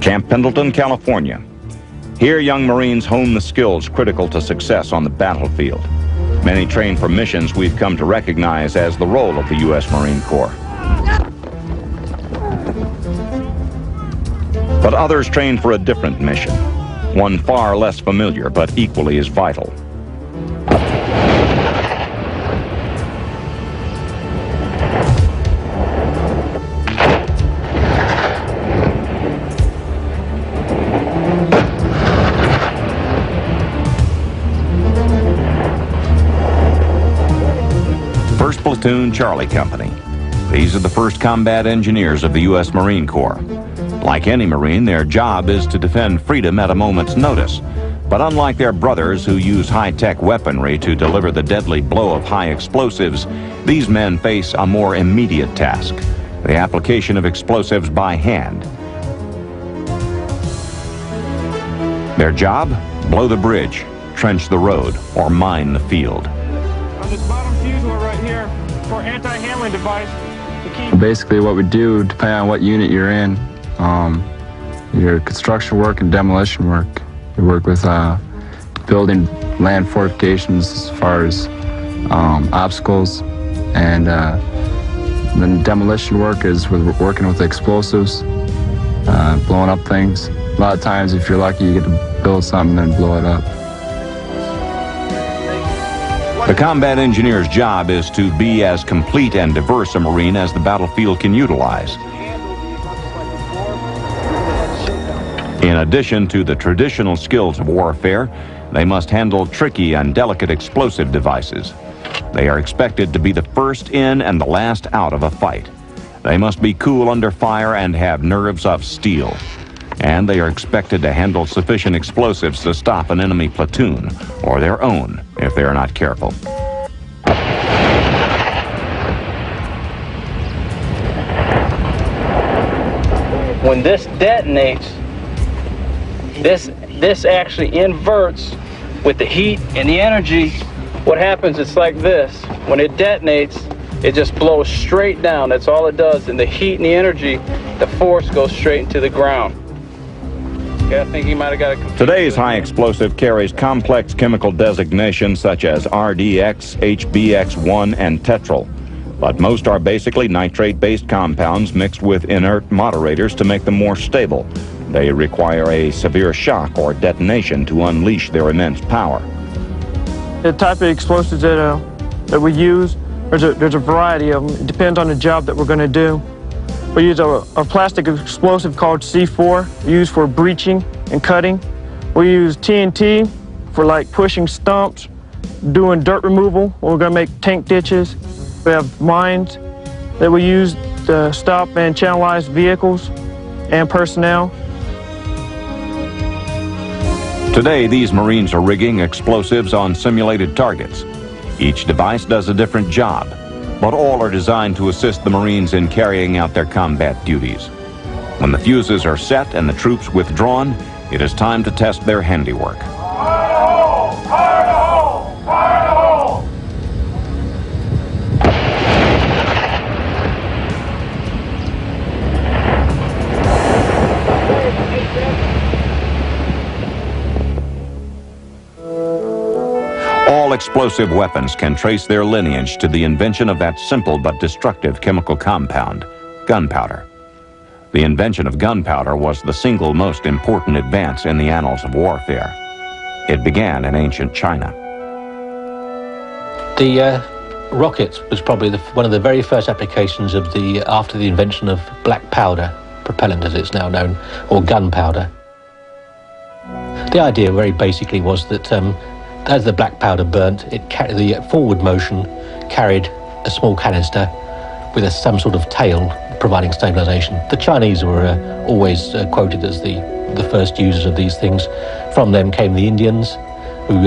Camp Pendleton, California. Here, young Marines hone the skills critical to success on the battlefield. Many train for missions we've come to recognize as the role of the U.S. Marine Corps. But others train for a different mission, one far less familiar but equally as vital. First Platoon, Charlie Company. These are the first combat engineers of the U.S. Marine Corps. Like any Marine, their job is to defend freedom at a moment's notice. But unlike their brothers who use high-tech weaponry to deliver the deadly blow of high explosives, these men face a more immediate task: the application of explosives by hand. Their job? Blow the bridge, trench the road, or mine the field. On this bottom fuselage right here, for anti-handling device, basically what we do, depending on what unit you're in, your construction work and demolition work. We work with building land fortifications as far as obstacles, and then demolition work is working with explosives, blowing up things. A lot of times, if you're lucky, you get to build something and then blow it up. The combat engineer's job is to be as complete and diverse a Marine as the battlefield can utilize. In addition to the traditional skills of warfare, they must handle tricky and delicate explosive devices. They are expected to be the first in and the last out of a fight. They must be cool under fire and have nerves of steel. And they are expected to handle sufficient explosives to stop an enemy platoon, or their own, if they are not careful. When this detonates, this actually inverts with the heat and the energy. What happens, it's like this. When it detonates, it just blows straight down. That's all it does. And the heat and the energy, the force goes straight into the ground. Yeah, I think he might have got it. Today's high explosive carries complex chemical designations such as RDX, HBX1, and Tetryl. But most are basically nitrate-based compounds mixed with inert moderators to make them more stable. They require a severe shock or detonation to unleash their immense power. the type of explosives that we use, there's a variety of them. It depends on the job that we're going to do. We use a plastic explosive called C4, used for breaching and cutting. We use TNT for like pushing stumps, doing dirt removal when we're going to make tank ditches. We have mines that we use to stop and channelize vehicles and personnel. Today, these Marines are rigging explosives on simulated targets. Each device does a different job, but all are designed to assist the Marines in carrying out their combat duties. When the fuses are set and the troops withdrawn, it is time to test their handiwork. All explosive weapons can trace their lineage to the invention of that simple but destructive chemical compound, gunpowder. The invention of gunpowder was the single most important advance in the annals of warfare. It began in ancient China. The rocket was probably one of the very first applications of after the invention of black powder, propellant as it's now known, or gunpowder. The idea very basically was that as the black powder burnt, the forward motion carried a small canister with some sort of tail providing stabilization. The Chinese were always quoted as the first users of these things. From them came the Indians, who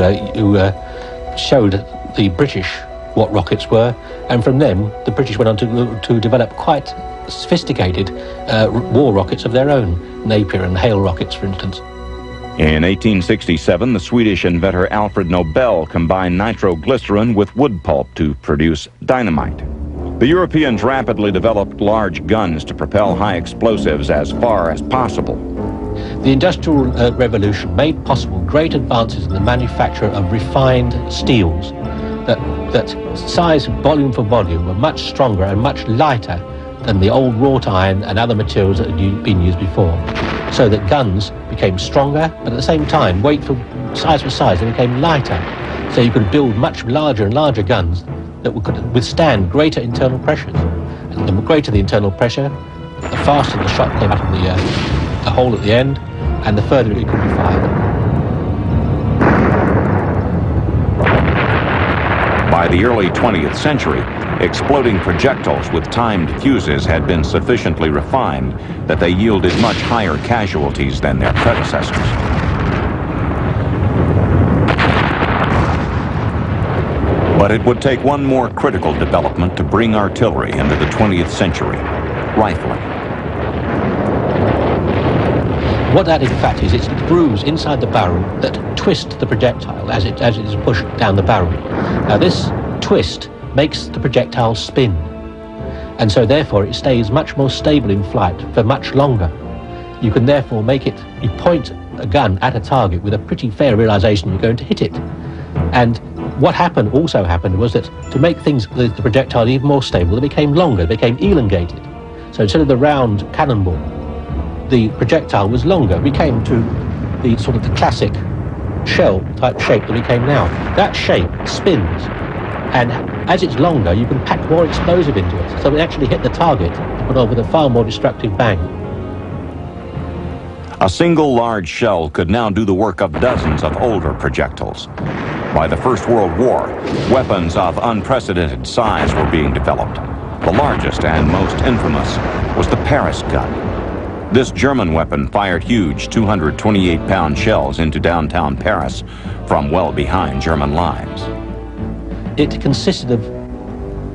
showed the British what rockets were, and from them the British went on to develop quite sophisticated war rockets of their own, Napier and Hale rockets, for instance. In 1867, the Swedish inventor Alfred Nobel combined nitroglycerin with wood pulp to produce dynamite. The Europeans rapidly developed large guns to propel high explosives as far as possible. The Industrial Revolution made possible great advances in the manufacture of refined steels that size, volume for volume, were much stronger and much lighter than the old wrought iron and other materials that had been used before. So that guns became stronger, but at the same time, weight for size, they became lighter. So you could build much larger and larger guns that could withstand greater internal pressures. And the greater the internal pressure, the faster the shot came out of the hole at the end, and the further it could be fired. By the early 20th century, exploding projectiles with timed fuses had been sufficiently refined that they yielded much higher casualties than their predecessors. But it would take one more critical development to bring artillery into the 20th century: rifling. What that in fact is, it's grooves inside the barrel that twist the projectile as it is pushed down the barrel. Now this twist makes the projectile spin, and so therefore it stays much more stable in flight for much longer. You can therefore you point a gun at a target with a pretty fair realization you're going to hit it. And what also happened was that to make the projectile even more stable, they became longer, they became elongated. So instead of the round cannonball, the projectile was longer. We came to the sort of the classic shell type shape that we came now. That shape spins, and as it's longer, you can pack more explosive into it. So it actually hit the target, but with a far more destructive bang. A single large shell could now do the work of dozens of older projectiles. By the First World War, weapons of unprecedented size were being developed. The largest and most infamous was the Paris gun. This German weapon fired huge 228-pound shells into downtown Paris from well behind German lines. It consisted of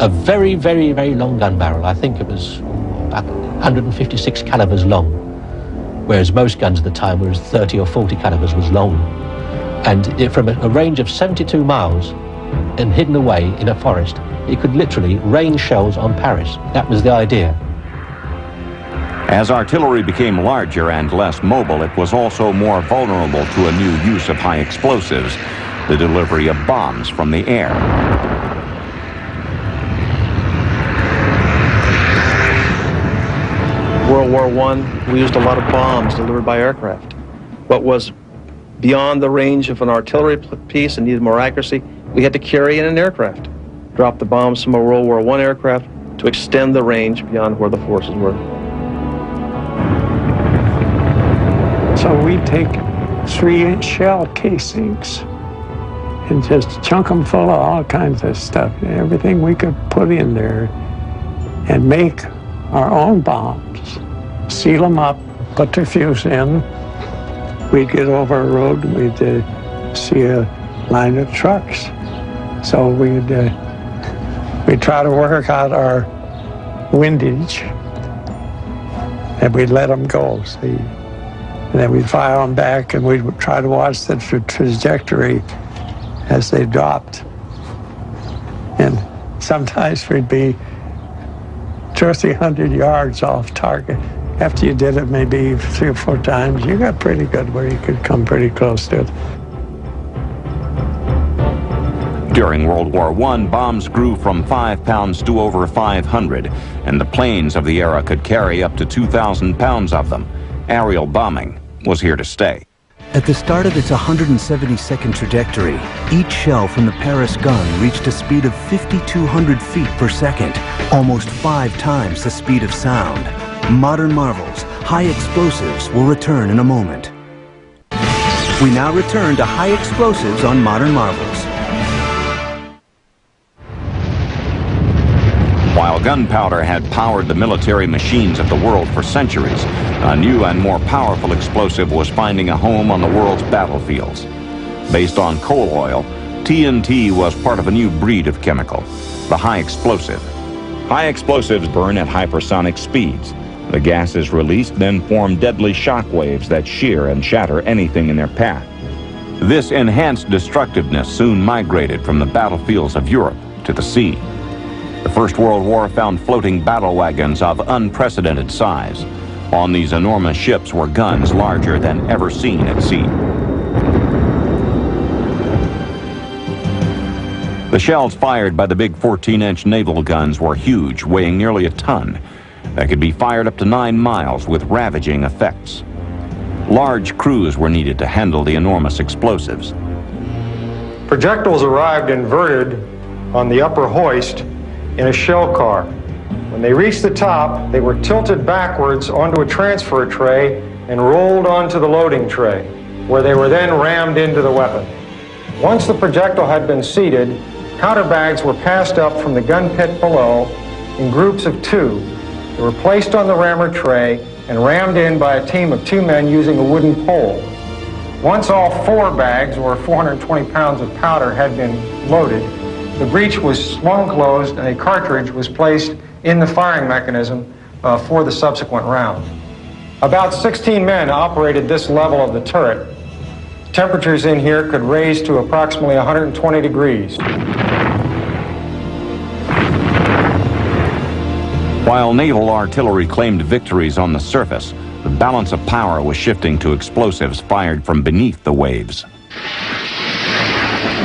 a very, very, very long gun barrel. I think it was about 156 calibers long, whereas most guns at the time were 30 or 40 calibers was long. And from a range of 72 miles and hidden away in a forest, it could literally rain shells on Paris. That was the idea. As artillery became larger and less mobile, it was also more vulnerable to a new use of high explosives, the delivery of bombs from the air. World War I, we used a lot of bombs delivered by aircraft. What was beyond the range of an artillery piece and needed more accuracy, we had to carry in an aircraft. Drop the bombs from a World War I aircraft to extend the range beyond where the forces were. So we take 3-inch shell casings and just chunk them full of all kinds of stuff, everything we could put in there, and make our own bombs, seal them up, put the fuse in. We'd get over a road, we'd see a line of trucks. So we'd try to work out our windage, and we'd let them go, see. And then we'd fire them back, and we'd try to watch the trajectory as they dropped. And sometimes we'd be 200 or 300 yards off target. After you did it maybe 3 or 4 times, you got pretty good where you could come pretty close to it. During World War I, bombs grew from 5 pounds to over 500, and the planes of the era could carry up to 2,000 pounds of them. Aerial bombing was here to stay. At the start of its 172nd trajectory, each shell from the Paris gun reached a speed of 5,200 feet per second, almost 5 times the speed of sound. Modern Marvels, high explosives, will return in a moment. We now return to high explosives on Modern Marvels. While gunpowder had powered the military machines of the world for centuries, a new and more powerful explosive was finding a home on the world's battlefields. Based on coal oil, TNT was part of a new breed of chemical, the high explosive. High explosives burn at hypersonic speeds. The gases released then form deadly shock waves that shear and shatter anything in their path. This enhanced destructiveness soon migrated from the battlefields of Europe to the sea. The First World War found floating battle wagons of unprecedented size. On these enormous ships were guns larger than ever seen at sea. The shells fired by the big 14-inch naval guns were huge, weighing nearly a ton. They could be fired up to 9 miles with ravaging effects. Large crews were needed to handle the enormous explosives. Projectiles arrived inverted on the upper hoist in a shell car. When they reached the top, they were tilted backwards onto a transfer tray and rolled onto the loading tray, where they were then rammed into the weapon. Once the projectile had been seated, powder bags were passed up from the gun pit below in groups of 2. They were placed on the rammer tray and rammed in by a team of 2 men using a wooden pole. Once all 4 bags, or 420 pounds of powder, had been loaded, the breech was swung closed and a cartridge was placed in the firing mechanism for the subsequent round. About 16 men operated this level of the turret. Temperatures in here could raise to approximately 120 degrees. While naval artillery claimed victories on the surface, the balance of power was shifting to explosives fired from beneath the waves.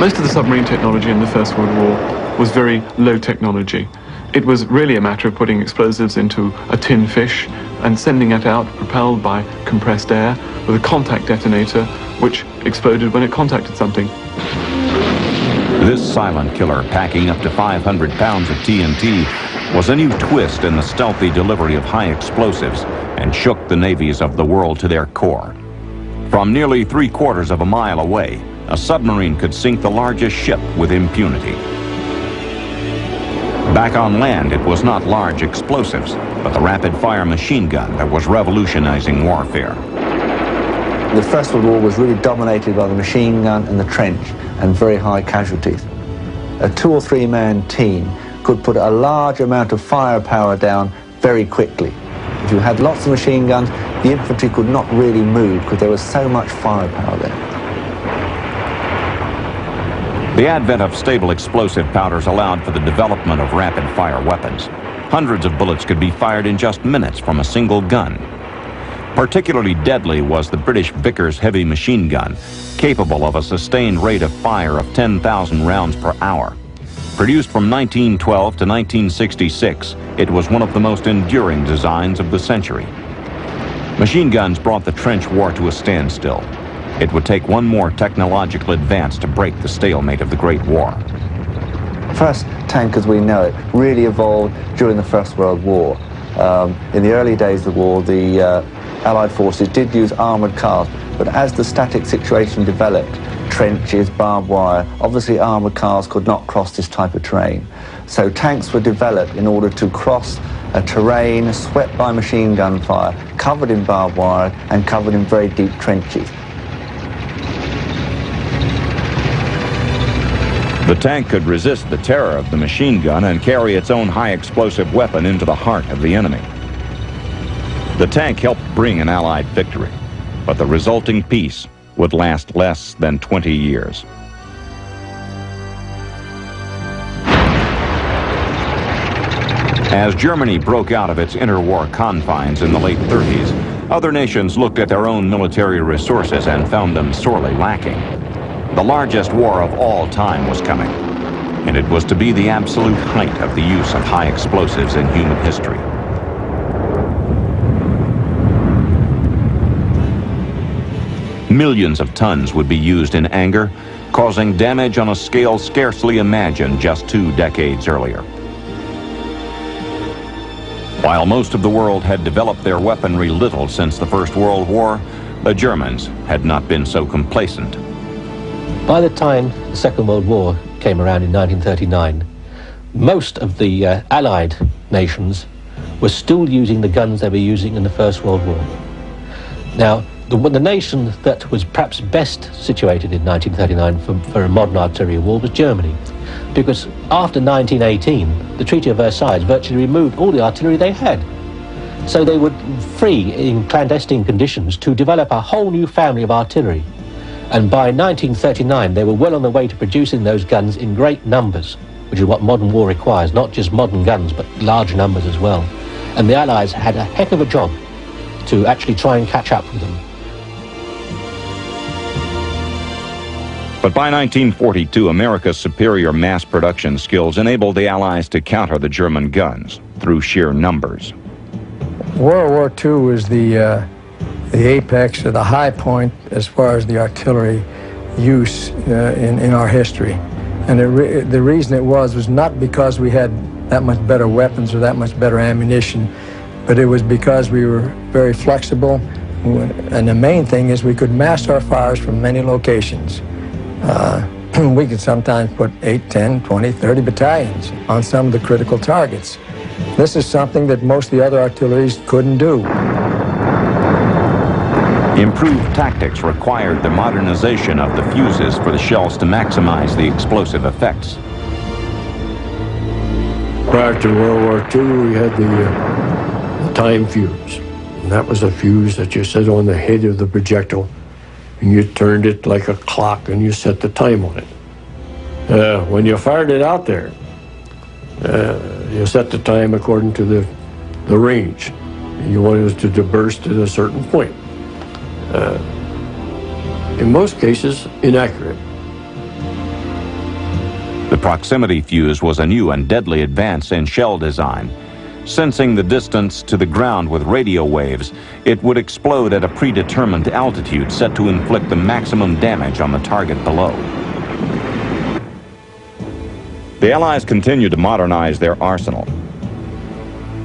Most of the submarine technology in the First World War was very low technology. It was really a matter of putting explosives into a tin fish and sending it out propelled by compressed air with a contact detonator which exploded when it contacted something. This silent killer, packing up to 500 pounds of TNT, was a new twist in the stealthy delivery of high explosives and shook the navies of the world to their core. From nearly 3/4 of a mile away, a submarine could sink the largest ship with impunity. Back on land, it was not large explosives, but the rapid-fire machine gun that was revolutionizing warfare. The First World War was really dominated by the machine gun and the trench, and very high casualties. A 2 or 3 man team could put a large amount of firepower down very quickly. If you had lots of machine guns, the infantry could not really move because there was so much firepower there. The advent of stable explosive powders allowed for the development of rapid-fire weapons. Hundreds of bullets could be fired in just minutes from a single gun. Particularly deadly was the British Vickers heavy machine gun, capable of a sustained rate of fire of 10,000 rounds per hour. Produced from 1912 to 1966, it was one of the most enduring designs of the century. Machine guns brought the trench war to a standstill. It would take one more technological advance to break the stalemate of the Great War. First tank as we know it really evolved during the First World War. In the early days of the war, the Allied forces did use armoured cars, but as the static situation developed, trenches, barbed wire, obviously armoured cars could not cross this type of terrain. So tanks were developed in order to cross a terrain swept by machine gun fire, covered in barbed wire and covered in very deep trenches. The tank could resist the terror of the machine gun and carry its own high explosive weapon into the heart of the enemy. The tank helped bring an Allied victory, but the resulting peace would last less than 20 years. As Germany broke out of its interwar confines in the late 30s, other nations looked at their own military resources and found them sorely lacking. The largest war of all time was coming, and it was to be the absolute height of the use of high explosives in human history. Millions of tons would be used in anger, causing damage on a scale scarcely imagined just 2 decades earlier. While most of the world had developed their weaponry little since the First World War, the Germans had not been so complacent. By the time the Second World War came around in 1939, most of the Allied nations were still using the guns they were using in the First World War. Now, the nation that was perhaps best situated in 1939 for a modern artillery war was Germany, because after 1918, the Treaty of Versailles virtually removed all the artillery they had. So they were free in clandestine conditions to develop a whole new family of artillery. And by 1939, they were well on the way to producing those guns in great numbers, which is what modern war requires, not just modern guns, but large numbers as well. And the Allies had a heck of a job to actually try and catch up with them. But by 1942, America's superior mass production skills enabled the Allies to counter the German guns through sheer numbers. World War II was the apex, or the high point, as far as the artillery use in our history. And the reason it was not because we had that much better weapons or that much better ammunition, but it was because we were very flexible, and the main thing is we could mass our fires from many locations. We could sometimes put 8, 10, 20, 30 battalions on some of the critical targets. This is something that most of the other artilleries couldn't do. Improved tactics required the modernization of the fuses for the shells to maximize the explosive effects. Prior to World War II, we had the time fuse. And that was a fuse that you set on the head of the projectile, and you turned it like a clock and you set the time on it. When you fired it out there, you set the time according to the range. You wanted it to burst at a certain point. In most cases, inaccurate. The proximity fuse was a new and deadly advance in shell design. Sensing the distance to the ground with radio waves, it would explode at a predetermined altitude set to inflict the maximum damage on the target below. The Allies continued to modernize their arsenal.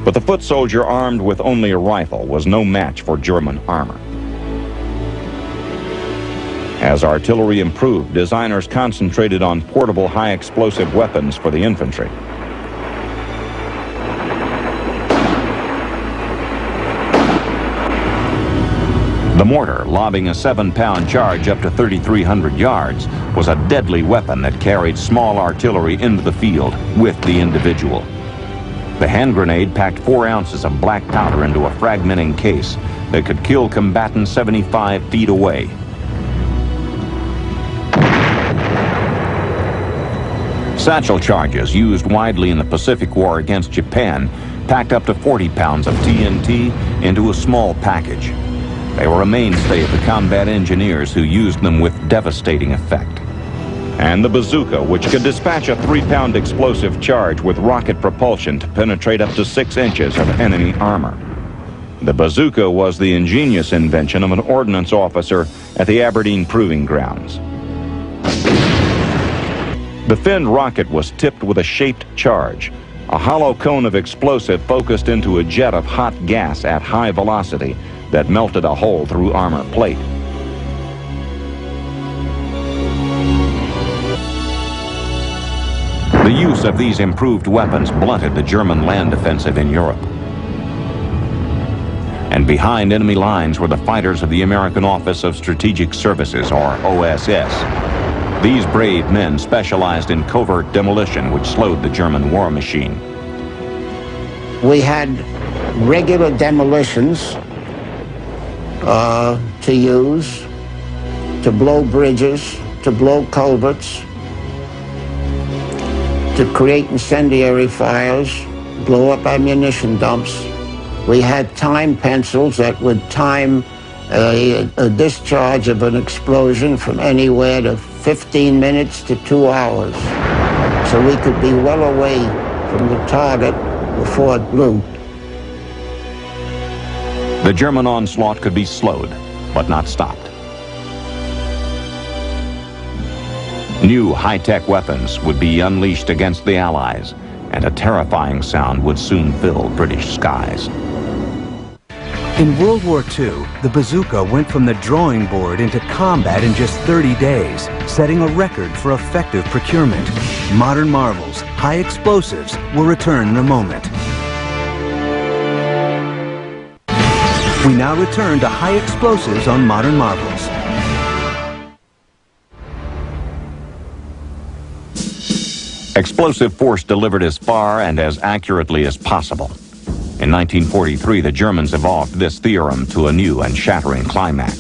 But the foot soldier armed with only a rifle was no match for German armor. As artillery improved, designers concentrated on portable high-explosive weapons for the infantry. The mortar, lobbing a 7-pound charge up to 3,300 yards, was a deadly weapon that carried small artillery into the field with the individual. The hand grenade packed 4 ounces of black powder into a fragmenting case that could kill combatants 75 feet away. Satchel charges, used widely in the Pacific War against Japan, packed up to 40 pounds of TNT into a small package. They were a mainstay of the combat engineers who used them with devastating effect. And the bazooka, which could dispatch a 3-pound explosive charge with rocket propulsion to penetrate up to 6 inches of enemy armor. The bazooka was the ingenious invention of an ordnance officer at the Aberdeen Proving Grounds. The finned rocket was tipped with a shaped charge, a hollow cone of explosive focused into a jet of hot gas at high velocity that melted a hole through armor plate. The use of these improved weapons blunted the German land offensive in Europe. And behind enemy lines were the fighters of the American Office of Strategic Services, or OSS. These brave men specialized in covert demolition, which slowed the German war machine. We had regular demolitions to use, to blow bridges, to blow culverts, to create incendiary fires, blow up ammunition dumps. We had time pencils that would time a discharge of an explosion from anywhere to 15 minutes to 2 hours. So we could be well away from the target before it blew. The German onslaught could be slowed, but not stopped. New high-tech weapons would be unleashed against the Allies, and a terrifying sound would soon fill British skies. In World War II, the bazooka went from the drawing board into combat in just 30 days, setting a record for effective procurement. Modern marvels, high explosives, will return in a moment. We now return to high explosives on Modern Marvels. Explosive force delivered as far and as accurately as possible. In 1943, the Germans evolved this theorem to a new and shattering climax.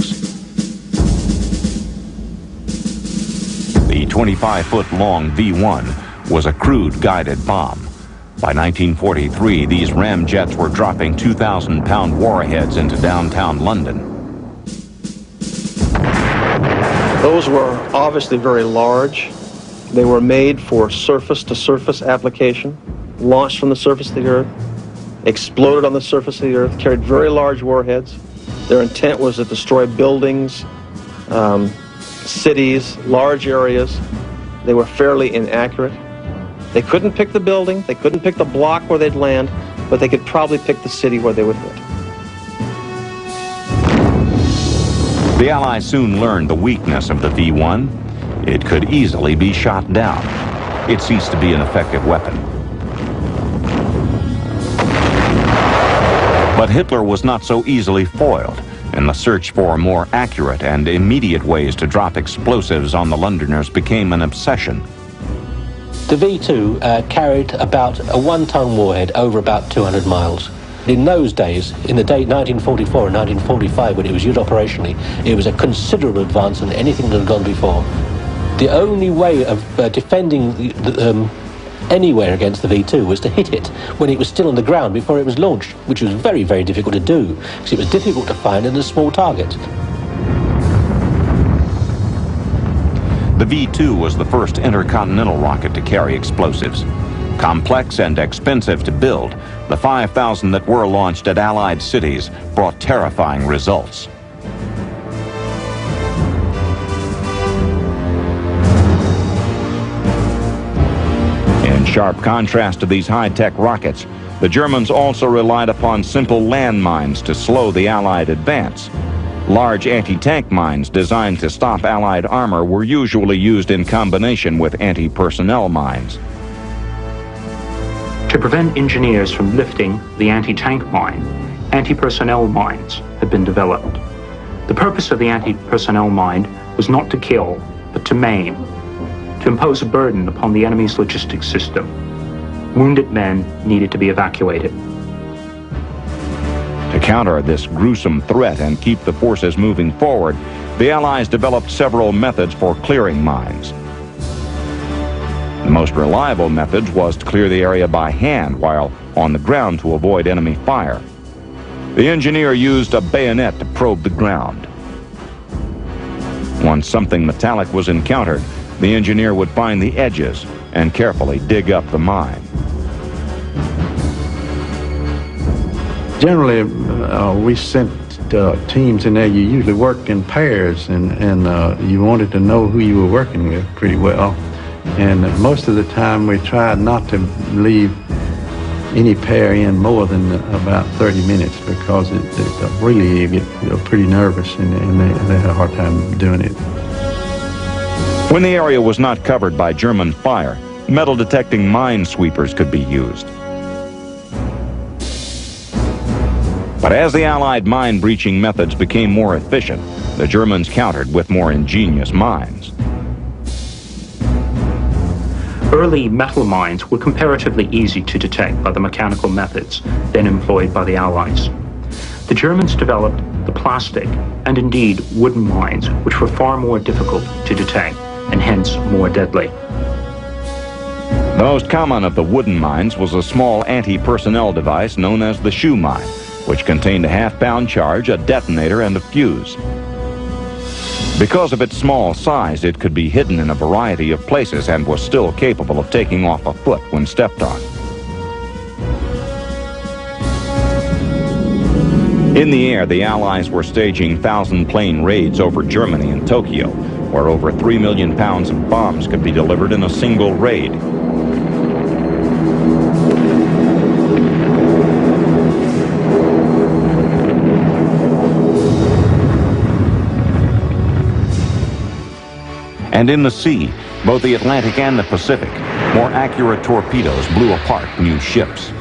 The 25-foot-long V-1 was a crude guided bomb. By 1943, these ramjets were dropping 2,000-pound warheads into downtown London. Those were obviously very large. They were made for surface-to-surface application, launched from the surface of the Earth, exploded on the surface of the Earth, carried very large warheads. Their intent was to destroy buildings, cities, large areas. They were fairly inaccurate. They couldn't pick the building, they couldn't pick the block where they'd land, but they could probably pick the city where they would hit. The Allies soon learned the weakness of the V-1. It could easily be shot down. It ceased to be an effective weapon. But Hitler was not so easily foiled, and the search for more accurate and immediate ways to drop explosives on the Londoners became an obsession. The V2 carried about a 1-ton warhead over about 200 miles. In those days, in the date 1944 and 1945, when it was used operationally, it was a considerable advance on anything that had gone before. The only way of defending anywhere against the V2 was to hit it when it was still on the ground before it was launched, which was very, very difficult to do, because it was difficult to find in a small target. The V-2 was the first intercontinental rocket to carry explosives. Complex and expensive to build, the 5,000 that were launched at Allied cities brought terrifying results. In sharp contrast to these high-tech rockets, the Germans also relied upon simple landmines to slow the Allied advance. Large anti-tank mines designed to stop Allied armor were usually used in combination with anti-personnel mines. To prevent engineers from lifting the anti-tank mine, anti-personnel mines had been developed. The purpose of the anti-personnel mine was not to kill, but to maim, to impose a burden upon the enemy's logistics system. Wounded men needed to be evacuated. To counter this gruesome threat and keep the forces moving forward, the Allies developed several methods for clearing mines. The most reliable method was to clear the area by hand while on the ground to avoid enemy fire. The engineer used a bayonet to probe the ground. Once something metallic was encountered, the engineer would find the edges and carefully dig up the mine. Generally, we sent teams in there. You usually worked in pairs, and you wanted to know who you were working with pretty well. And most of the time, we tried not to leave any pair in more than about 30 minutes because it really get pretty nervous, and they had a hard time doing it. When the area was not covered by German fire, metal-detecting minesweepers could be used. But as the Allied mine-breaching methods became more efficient, the Germans countered with more ingenious mines. Early metal mines were comparatively easy to detect by the mechanical methods then employed by the Allies. The Germans developed the plastic and indeed wooden mines, which were far more difficult to detect and hence more deadly. The most common of the wooden mines was a small anti-personnel device known as the shoe mine, which contained a half-pound charge, a detonator, and a fuse. Because of its small size, it could be hidden in a variety of places and was still capable of taking off a foot when stepped on. In the air, the Allies were staging 1,000-plane raids over Germany and Tokyo, where over 3 million pounds of bombs could be delivered in a single raid. And in the sea, both the Atlantic and the Pacific, more accurate torpedoes blew apart new ships.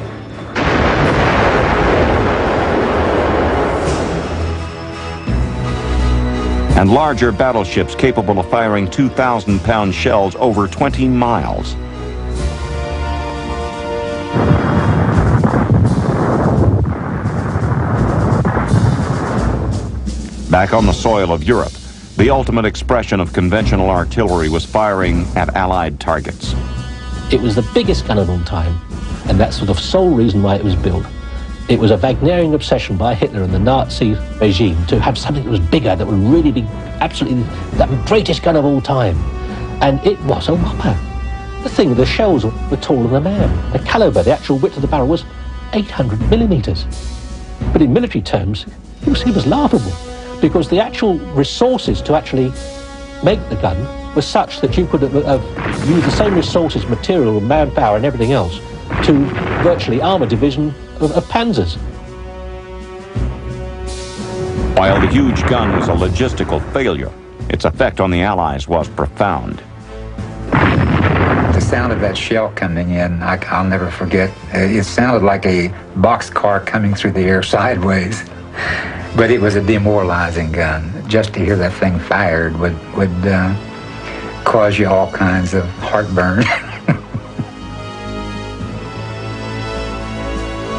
And larger battleships capable of firing 2,000-pound shells over 20 miles. Back on the soil of Europe, the ultimate expression of conventional artillery was firing at Allied targets. It was the biggest gun of all time. And that's the sole reason why it was built. It was a Wagnerian obsession by Hitler and the Nazi regime to have something that was bigger, that would really be absolutely the greatest gun of all time. And it was a whopper. The shells were taller than a man. The caliber, the actual width of the barrel was 800 millimeters. But in military terms, it was laughable, because the actual resources to actually make the gun were such that you could have used the same resources, material, manpower and everything else to virtually arm a division of panzers. While the huge gun was a logistical failure, its effect on the Allies was profound. The sound of that shell coming in, I'll never forget. It sounded like a boxcar coming through the air sideways, but it was a demoralizing gun. Just to hear that thing fired would cause you all kinds of heartburn.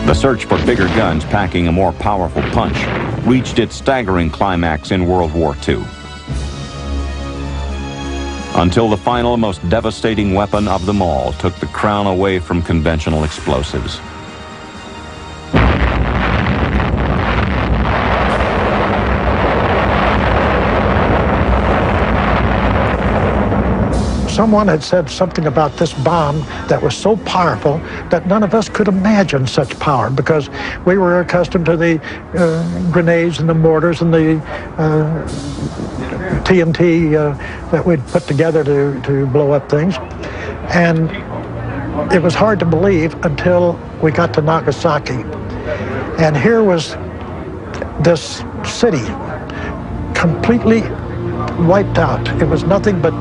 The search for bigger guns packing a more powerful punch reached its staggering climax in World War II. Until the final, most devastating weapon of them all took the crown away from conventional explosives. Someone had said something about this bomb that was so powerful that none of us could imagine such power, because we were accustomed to the grenades and the mortars and the TNT that we'd put together to blow up things. And it was hard to believe until we got to Nagasaki. And here was this city completely wiped out. It was nothing but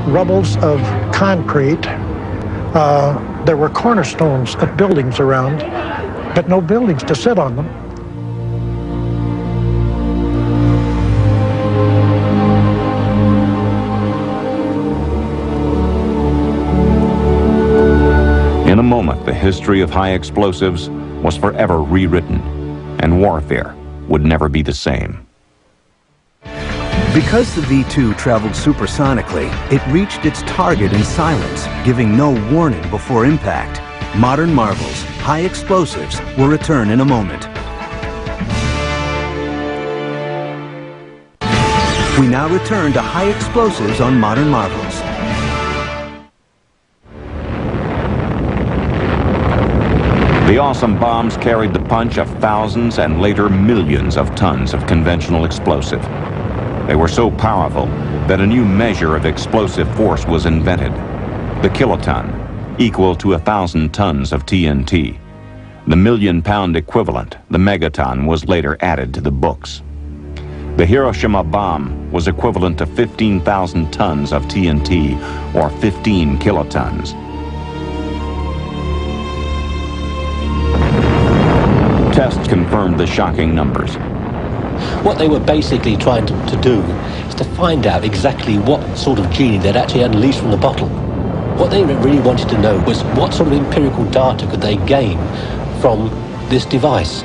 rubbles of concrete. There were cornerstones of buildings around, but no buildings to sit on them. In a moment, the history of high explosives was forever rewritten, and warfare would never be the same. Because the V-2 traveled supersonically, it reached its target in silence, giving no warning before impact. Modern Marvels, high explosives, will return in a moment. We now return to high explosives on Modern Marvels. The awesome bombs carried the punch of thousands and later millions of tons of conventional explosive. They were so powerful that a new measure of explosive force was invented, the kiloton, equal to 1,000 tons of TNT. The million-pound equivalent, the megaton, was later added to the books. The Hiroshima bomb was equivalent to 15,000 tons of TNT, or 15 kilotons. Tests confirmed the shocking numbers. What they were basically trying to do is to find out exactly what sort of genie they'd actually unleashed from the bottle. What they really wanted to know was what sort of empirical data could they gain from this device.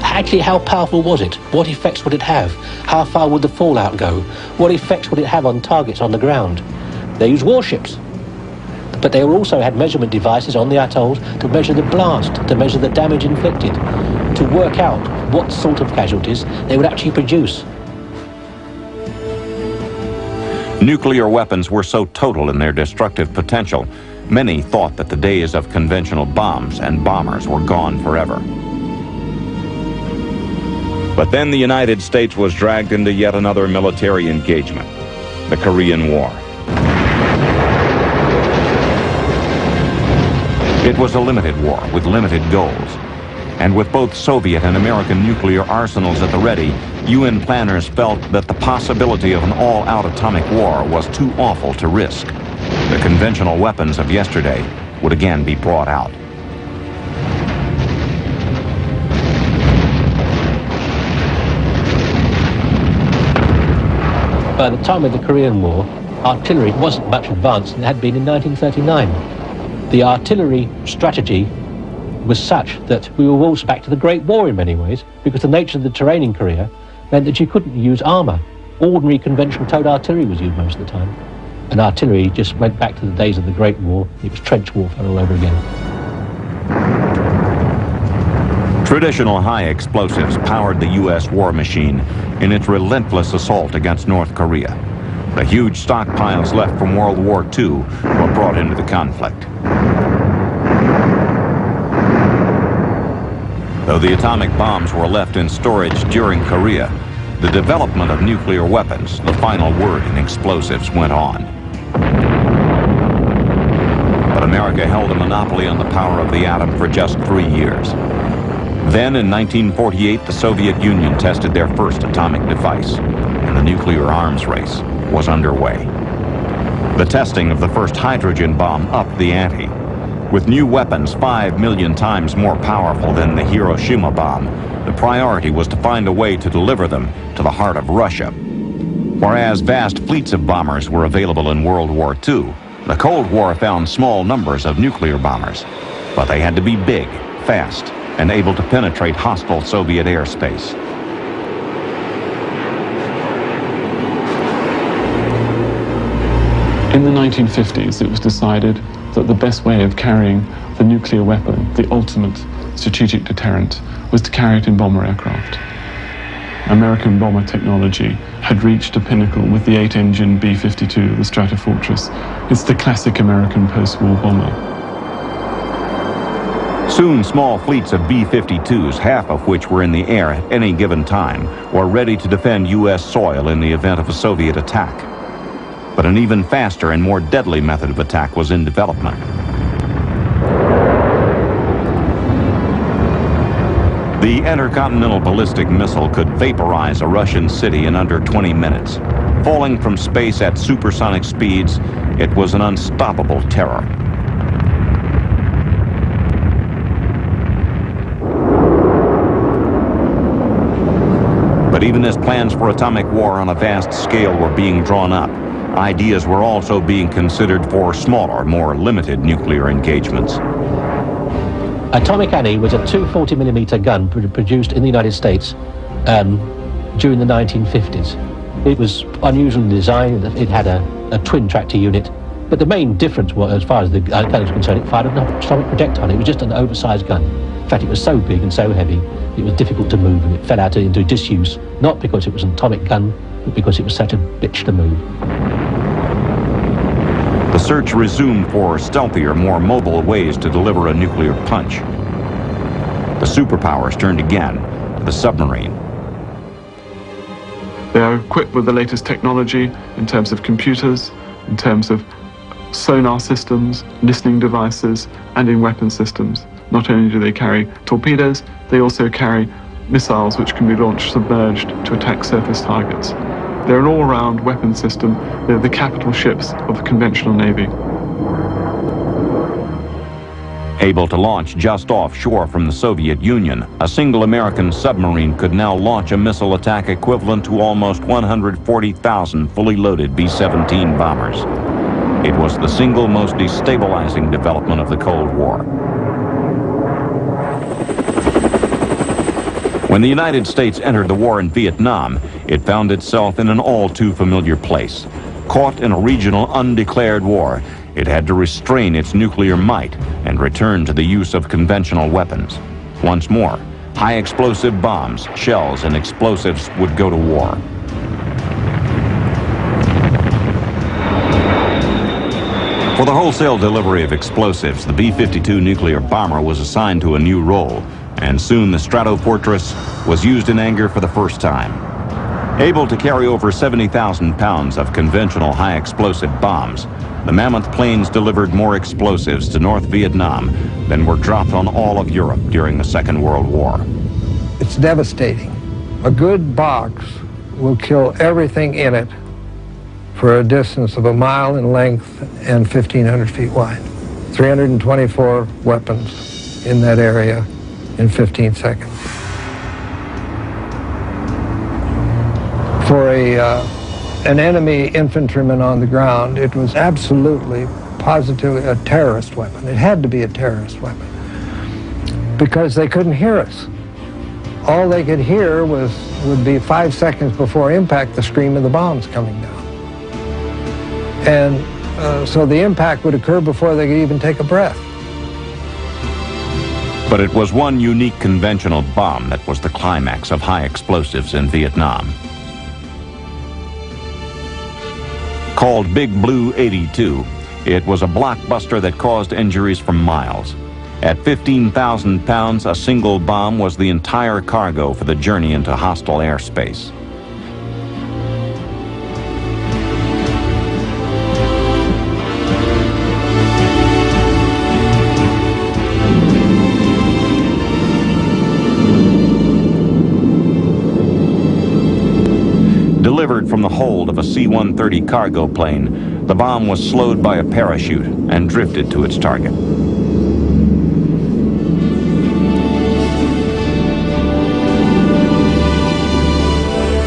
Actually, how powerful was it? What effects would it have? How far would the fallout go? What effects would it have on targets on the ground? They used warships. But they also had measurement devices on the atolls to measure the blast, to measure the damage inflicted, to work out what sort of casualties they would actually produce. Nuclear weapons were so total in their destructive potential, many thought that the days of conventional bombs and bombers were gone forever. But then the United States was dragged into yet another military engagement, the Korean War. It was a limited war with limited goals. And with both Soviet and American nuclear arsenals at the ready, UN planners felt that the possibility of an all-out atomic war was too awful to risk. The conventional weapons of yesterday would again be brought out. By the time of the Korean War, artillery wasn't much advanced than it had been in 1939. The artillery strategy was such that we were almost back to the Great War in many ways, because the nature of the terrain in Korea meant that you couldn't use armour. Ordinary conventional towed artillery was used most of the time. And artillery just went back to the days of the Great War. It was trench warfare all over again. Traditional high explosives powered the U.S. war machine in its relentless assault against North Korea. The huge stockpiles left from World War II were brought into the conflict. Though the atomic bombs were left in storage during Korea, the development of nuclear weapons, the final word in explosives, went on. But America held a monopoly on the power of the atom for just 3 years. Then, in 1948, the Soviet Union tested their first atomic device, and the nuclear arms race was underway. The testing of the first hydrogen bomb upped the ante. With new weapons 5 million times more powerful than the Hiroshima bomb, the priority was to find a way to deliver them to the heart of Russia. Whereas vast fleets of bombers were available in World War II, the Cold War found small numbers of nuclear bombers, but they had to be big, fast, and able to penetrate hostile Soviet airspace. In the 1950s, it was decided that the best way of carrying the nuclear weapon, the ultimate strategic deterrent, was to carry it in bomber aircraft. American bomber technology had reached a pinnacle with the 8-engine B-52, the Stratofortress. It's the classic American post-war bomber. Soon, small fleets of B-52s, half of which were in the air at any given time, were ready to defend U.S. soil in the event of a Soviet attack. But an even faster and more deadly method of attack was in development. The intercontinental ballistic missile could vaporize a Russian city in under 20 minutes. Falling from space at supersonic speeds, it was an unstoppable terror. But even as plans for atomic war on a vast scale were being drawn up, ideas were also being considered for smaller, more limited nuclear engagements. Atomic Annie was a 240mm gun produced in the United States during the 1950s. It was unusual in design. It had a twin tractor unit, but the main difference was, as far as the gun was concerned, it fired an atomic projectile. It was just an oversized gun. In fact, it was so big and so heavy, it was difficult to move, and it fell out into disuse, not because it was an atomic gun, but because it was such a bitch to move. The search resumed for stealthier, more mobile ways to deliver a nuclear punch. The superpowers turned again to the submarine. They are equipped with the latest technology in terms of computers, in terms of sonar systems, listening devices, and in weapon systems. Not only do they carry torpedoes, they also carry missiles which can be launched submerged to attack surface targets. They're an all-round weapon system. They're the capital ships of the conventional Navy. Able to launch just offshore from the Soviet Union, a single American submarine could now launch a missile attack equivalent to almost 140,000 fully loaded B-17 bombers. It was the single most destabilizing development of the Cold War. When the United States entered the war in Vietnam, it found itself in an all-too-familiar place. Caught in a regional undeclared war, it had to restrain its nuclear might and return to the use of conventional weapons. Once more, high-explosive bombs, shells, and explosives would go to war. For the wholesale delivery of explosives, the B-52 nuclear bomber was assigned to a new role, and soon the Stratofortress was used in anger for the first time. Able to carry over 70,000 pounds of conventional high-explosive bombs, the Mammoth planes delivered more explosives to North Vietnam than were dropped on all of Europe during the Second World War. It's devastating. A good box will kill everything in it for a distance of 1 mile in length and 1,500 feet wide. 324 weapons in that area in 15 seconds. For an enemy infantryman on the ground, it was absolutely, positively a terrorist weapon. It had to be a terrorist weapon because they couldn't hear us. All they could hear would be 5 seconds before impact, the scream of the bombs coming down. And so the impact would occur before they could even take a breath. But it was one unique conventional bomb that was the climax of high explosives in Vietnam. Called Big Blue 82, it was a blockbuster that caused injuries for miles. At 15,000 pounds, a single bomb was the entire cargo for the journey into hostile airspace. Delivered from the hold of a C-130 cargo plane, the bomb was slowed by a parachute and drifted to its target.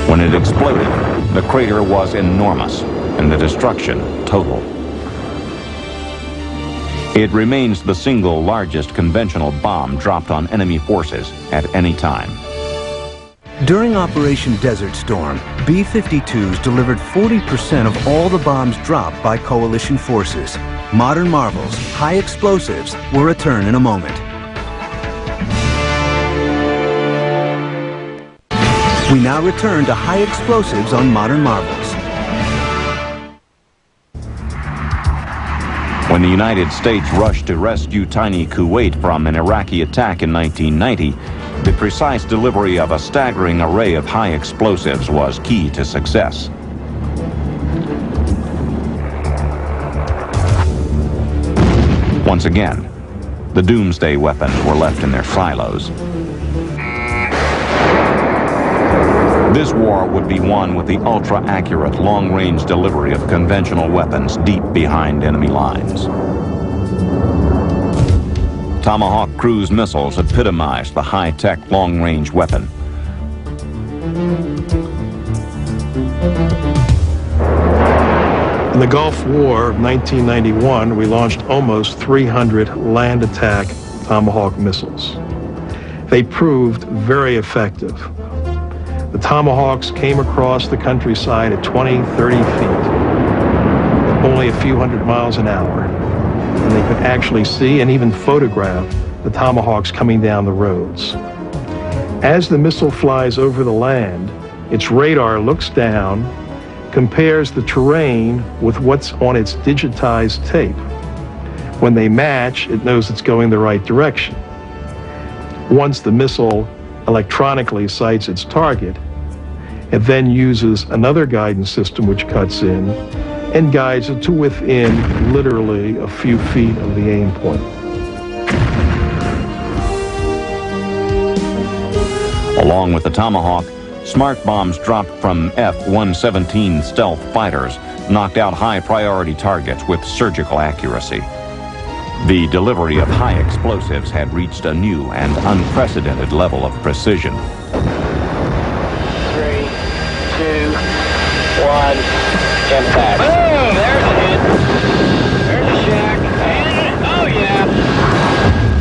When it exploded, the crater was enormous and the destruction total. It remains the single largest conventional bomb dropped on enemy forces at any time. During Operation Desert Storm, B-52s delivered 40% of all the bombs dropped by coalition forces. Modern marvels, high explosives, will return in a moment. We now return to high explosives on Modern Marvels. When the United States rushed to rescue tiny Kuwait from an Iraqi attack in 1990, the precise delivery of a staggering array of high explosives was key to success. Once again, the doomsday weapons were left in their silos. This war would be won with the ultra-accurate long-range delivery of conventional weapons deep behind enemy lines. Tomahawk cruise missiles epitomized the high-tech long-range weapon. In the Gulf War of 1991, we launched almost 300 land attack Tomahawk missiles. They proved very effective. The Tomahawks came across the countryside at 20, 30 feet, at only a few hundred miles an hour. And they could actually see and even photograph the Tomahawks coming down the roads. As the missile flies over the land, its radar looks down, compares the terrain with what's on its digitized tape. When they match, it knows it's going the right direction. Once the missile electronically sights its target, it then uses another guidance system which cuts in and guides it to within literally a few feet of the aim point. Along with the Tomahawk, smart bombs dropped from F-117 stealth fighters knocked out high-priority targets with surgical accuracy. The delivery of high explosives had reached a new and unprecedented level of precision. 3, 2, 1, impact. Boom! There's a hit. There's a shack. And, oh yeah.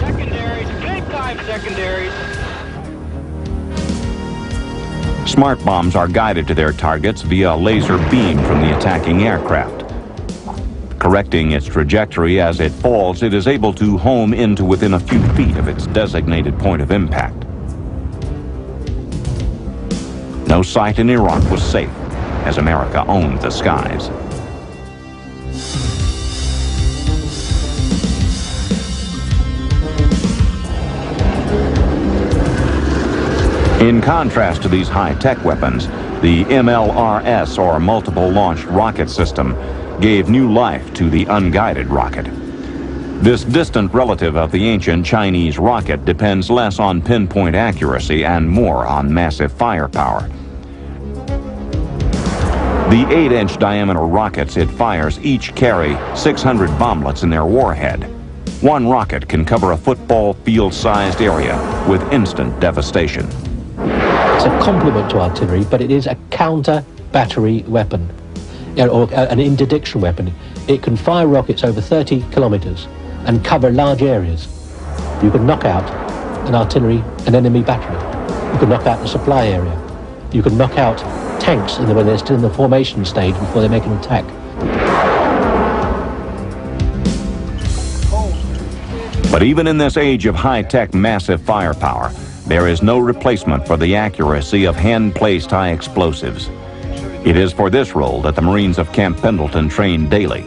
Secondaries, big time secondaries. Smart bombs are guided to their targets via a laser beam from the attacking aircraft. Correcting its trajectory as it falls, it is able to home into within a few feet of its designated point of impact. No site in Iraq was safe, as America owned the skies. In contrast to these high-tech weapons, the MLRS, or Multiple Launched Rocket System, gave new life to the unguided rocket. This distant relative of the ancient Chinese rocket depends less on pinpoint accuracy and more on massive firepower. The 8-inch diameter rockets it fires each carry 600 bomblets in their warhead. One rocket can cover a football field-sized area with instant devastation. It's a complement to artillery, but it is a counter-battery weapon, or an interdiction weapon. It can fire rockets over 30 kilometers and cover large areas. You can knock out an enemy battery. You can knock out the supply area. You can knock out tanks when they're still in the formation stage before they make an attack. But even in this age of high-tech massive firepower, there is no replacement for the accuracy of hand-placed high explosives. It is for this role that the Marines of Camp Pendleton train daily.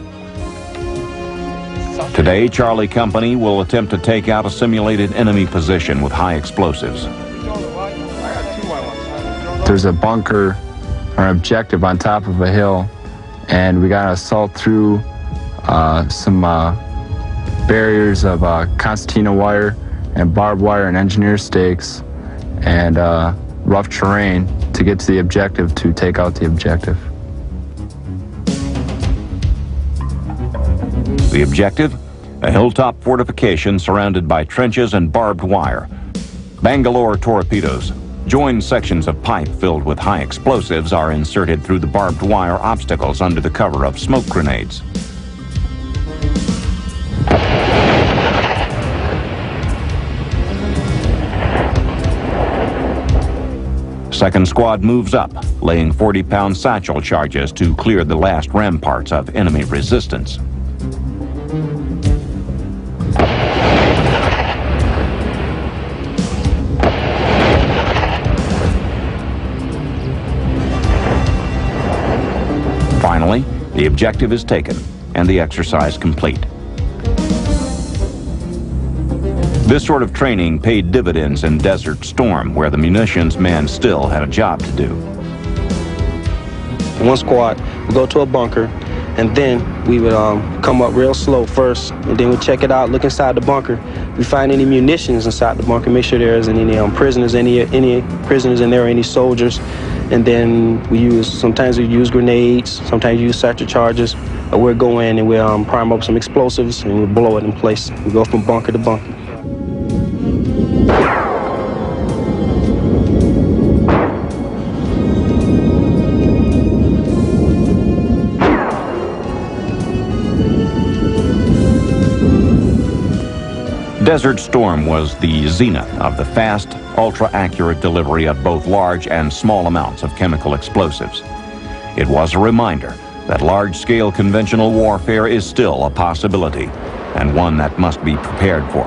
Today, Charlie Company will attempt to take out a simulated enemy position with high explosives. There's a bunker or objective on top of a hill, and we got to assault through some barriers of concertina wire and barbed wire and engineer stakes and rough terrain to get to the objective to take out the objective. The objective? A hilltop fortification surrounded by trenches and barbed wire. Bangalore torpedoes. Joined sections of pipe filled with high explosives are inserted through the barbed wire obstacles under the cover of smoke grenades. Second squad moves up, laying 40-pound satchel charges to clear the last ramparts of enemy resistance. Finally, the objective is taken and the exercise complete. This sort of training paid dividends in Desert Storm, where the munitions men still had a job to do. One squad would go to a bunker, and then we would come up real slow first, and then we'd check it out, look inside the bunker. We find any munitions inside the bunker, make sure there isn't any prisoners, any prisoners in there, any soldiers. And then sometimes we use grenades, sometimes we use satchel charges. We'll go in and we'll prime up some explosives and we'll blow it in place. We go from bunker to bunker. Desert Storm was the zenith of the fast, ultra-accurate delivery of both large and small amounts of chemical explosives. It was a reminder that large-scale conventional warfare is still a possibility, and one that must be prepared for.